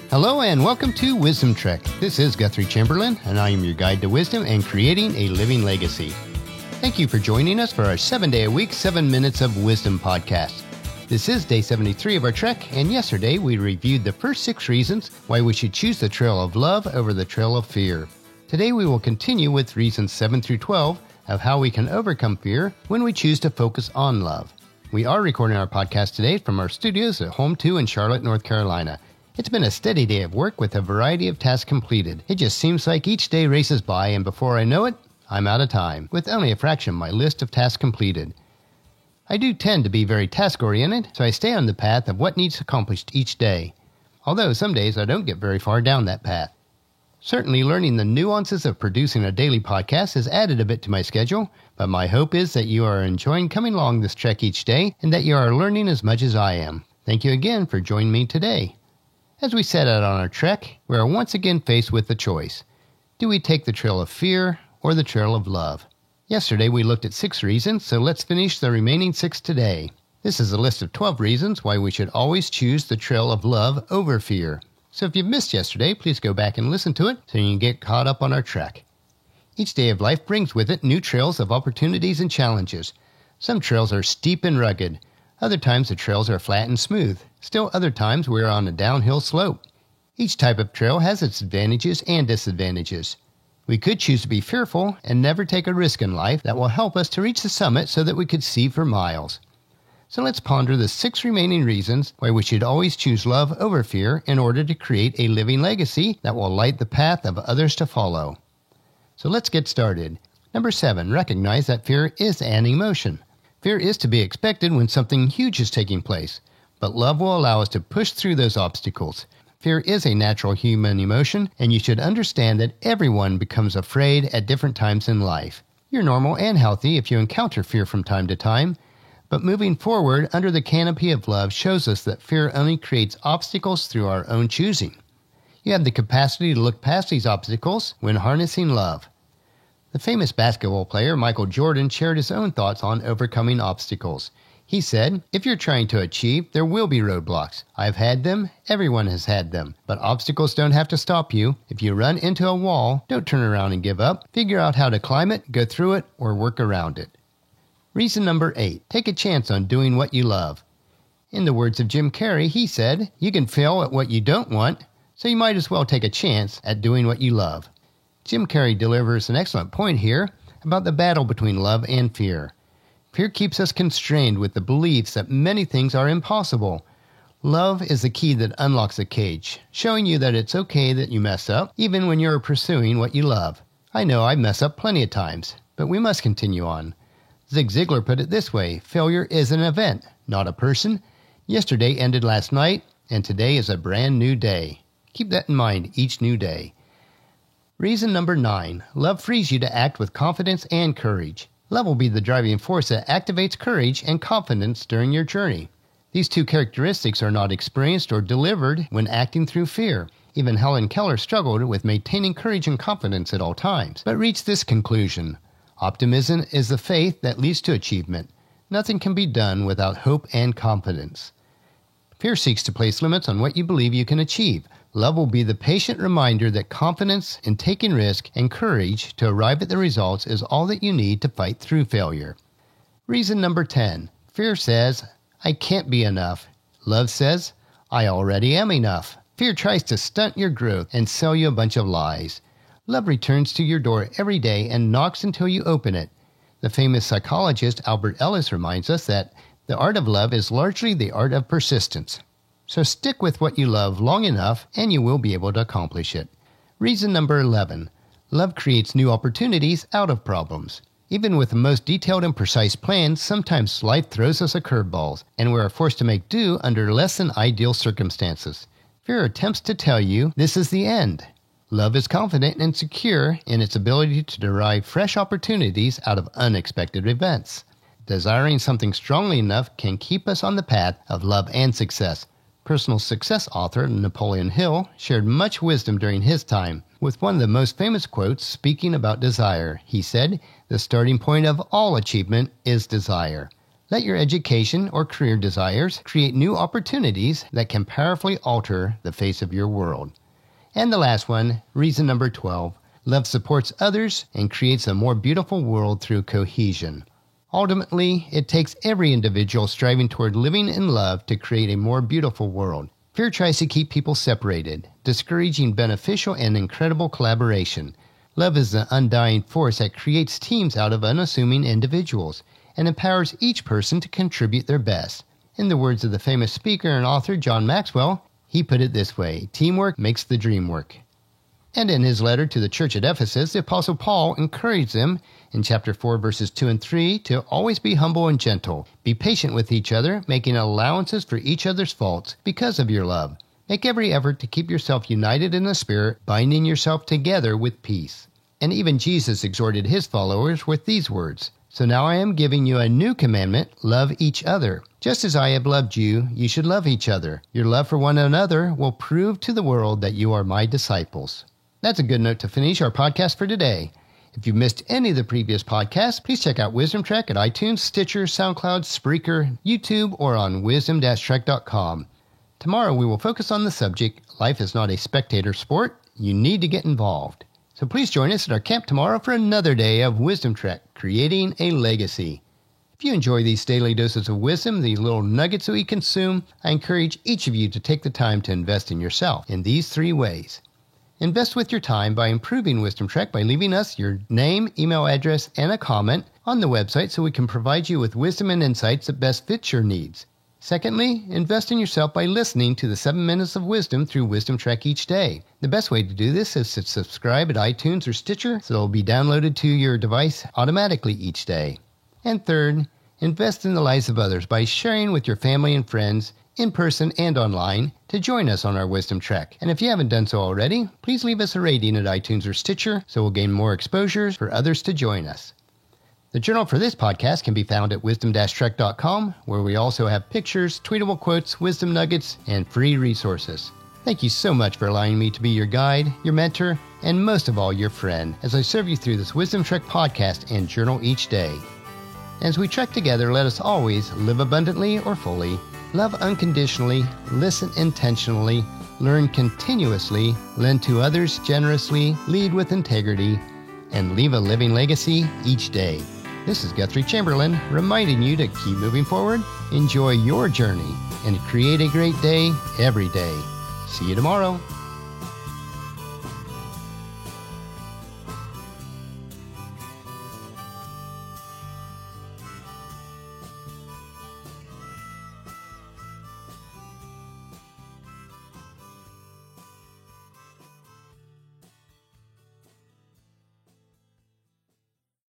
Hello and welcome to Wisdom Trek. This is Guthrie Chamberlain, and I am your guide to wisdom and creating a living legacy. Thank you for joining us for our 7-day-a-week, 7 Minutes of Wisdom podcast. This is day 73 of our trek, and yesterday we reviewed the first 6 reasons why we should choose the trail of love over the trail of fear. Today we will continue with reasons 7 through 12 of how we can overcome fear when we choose to focus on love. We are recording our podcast today from our studios at Home 2 in Charlotte, North Carolina. It's been a steady day of work with a variety of tasks completed. It just seems like each day races by, and before I know it, I'm out of time, with only a fraction of my list of tasks completed. I do tend to be very task-oriented, so I stay on the path of what needs accomplished each day, although some days I don't get very far down that path. Certainly learning the nuances of producing a daily podcast has added a bit to my schedule, but my hope is that you are enjoying coming along this trek each day and that you are learning as much as I am. Thank you again for joining me today. As we set out on our trek, we are once again faced with a choice. Do we take the trail of fear or the trail of love? Yesterday we looked at 6 reasons, so let's finish the remaining 6 today. This is a list of 12 reasons why we should always choose the trail of love over fear. So if you missed yesterday, please go back and listen to it so you can get caught up on our trek. Each day of life brings with it new trails of opportunities and challenges. Some trails are steep and rugged. Other times the trails are flat and smooth. Still other times we are on a downhill slope. Each type of trail has its advantages and disadvantages. We could choose to be fearful and never take a risk in life that will help us to reach the summit so that we could see for miles. So let's ponder the 6 remaining reasons why we should always choose love over fear in order to create a living legacy that will light the path of others to follow. So let's get started. Number 7, recognize that fear is an emotion. Fear is to be expected when something huge is taking place, but love will allow us to push through those obstacles. Fear is a natural human emotion, and you should understand that everyone becomes afraid at different times in life. You're normal and healthy if you encounter fear from time to time, but moving forward under the canopy of love shows us that fear only creates obstacles through our own choosing. You have the capacity to look past these obstacles when harnessing love. The famous basketball player Michael Jordan shared his own thoughts on overcoming obstacles. He said, "If you're trying to achieve, there will be roadblocks. I've had them, everyone has had them, but obstacles don't have to stop you. If you run into a wall, don't turn around and give up. Figure out how to climb it, go through it, or work around it." Reason number 8, take a chance on doing what you love. In the words of Jim Carrey, he said, "You can fail at what you don't want, so you might as well take a chance at doing what you love." Jim Carrey delivers an excellent point here about the battle between love and fear. Fear keeps us constrained with the beliefs that many things are impossible. Love is the key that unlocks the cage, showing you that it's okay that you mess up, even when you're pursuing what you love. I know I mess up plenty of times, but we must continue on. Zig Ziglar put it this way, failure is an event, not a person. Yesterday ended last night, and today is a brand new day. Keep that in mind each new day. Reason number 9, love frees you to act with confidence and courage. Love will be the driving force that activates courage and confidence during your journey. These 2 characteristics are not experienced or delivered when acting through fear. Even Helen Keller struggled with maintaining courage and confidence at all times, but reached this conclusion. Optimism is the faith that leads to achievement. Nothing can be done without hope and confidence. Fear seeks to place limits on what you believe you can achieve. Love will be the patient reminder that confidence in taking risk and courage to arrive at the results is all that you need to fight through failure. Reason number 10. Fear says, "I can't be enough." Love says, "I already am enough." Fear tries to stunt your growth and sell you a bunch of lies. Love returns to your door every day and knocks until you open it. The famous psychologist Albert Ellis reminds us that the art of love is largely the art of persistence. So stick with what you love long enough and you will be able to accomplish it. Reason number 11. Love creates new opportunities out of problems. Even with the most detailed and precise plans, sometimes life throws us a curveball, and we are forced to make do under less than ideal circumstances. Fear attempts to tell you this is the end. Love is confident and secure in its ability to derive fresh opportunities out of unexpected events. Desiring something strongly enough can keep us on the path of love and success. Personal success author Napoleon Hill shared much wisdom during his time. With one of the most famous quotes speaking about desire, he said, "The starting point of all achievement is desire." Let your education or career desires create new opportunities that can powerfully alter the face of your world. And the last one, reason number 12, love supports others and creates a more beautiful world through cohesion. Ultimately, it takes every individual striving toward living in love to create a more beautiful world. Fear tries to keep people separated, discouraging beneficial and incredible collaboration. Love is the undying force that creates teams out of unassuming individuals and empowers each person to contribute their best. In the words of the famous speaker and author John Maxwell, he put it this way, teamwork makes the dream work. And in his letter to the church at Ephesus, the Apostle Paul encouraged them in chapter 4, verses 2 and 3 to always be humble and gentle. Be patient with each other, making allowances for each other's faults because of your love. Make every effort to keep yourself united in the Spirit, binding yourself together with peace. And even Jesus exhorted his followers with these words, so now I am giving you a new commandment, love each other. Just as I have loved you, you should love each other. Your love for one another will prove to the world that you are my disciples. That's a good note to finish our podcast for today. If you've missed any of the previous podcasts, please check out Wisdom Trek at iTunes, Stitcher, SoundCloud, Spreaker, YouTube, or on wisdom-trek.com. Tomorrow we will focus on the subject, life is not a spectator sport. You need to get involved. So please join us at our camp tomorrow for another day of Wisdom Trek, creating a legacy. If you enjoy these daily doses of wisdom, these little nuggets that we consume, I encourage each of you to take the time to invest in yourself in these 3 ways. Invest with your time by improving Wisdom Trek by leaving us your name, email address, and a comment on the website so we can provide you with wisdom and insights that best fit your needs. Secondly, invest in yourself by listening to the 7 Minutes of Wisdom through Wisdom Trek each day. The best way to do this is to subscribe at iTunes or Stitcher so it will be downloaded to your device automatically each day. And third, invest in the lives of others by sharing with your family and friends, in person and online, to join us on our Wisdom Trek. And if you haven't done so already, please leave us a rating at iTunes or Stitcher so we'll gain more exposures for others to join us. The journal for this podcast can be found at wisdom-trek.com, where we also have pictures, tweetable quotes, wisdom nuggets, and free resources. Thank you so much for allowing me to be your guide, your mentor, and most of all, your friend, as I serve you through this Wisdom Trek podcast and journal each day. As we trek together, let us always live abundantly or fully, love unconditionally, listen intentionally, learn continuously, lend to others generously, lead with integrity, and leave a living legacy each day. This is Guthrie Chamberlain reminding you to keep moving forward, enjoy your journey, and create a great day every day. See you tomorrow.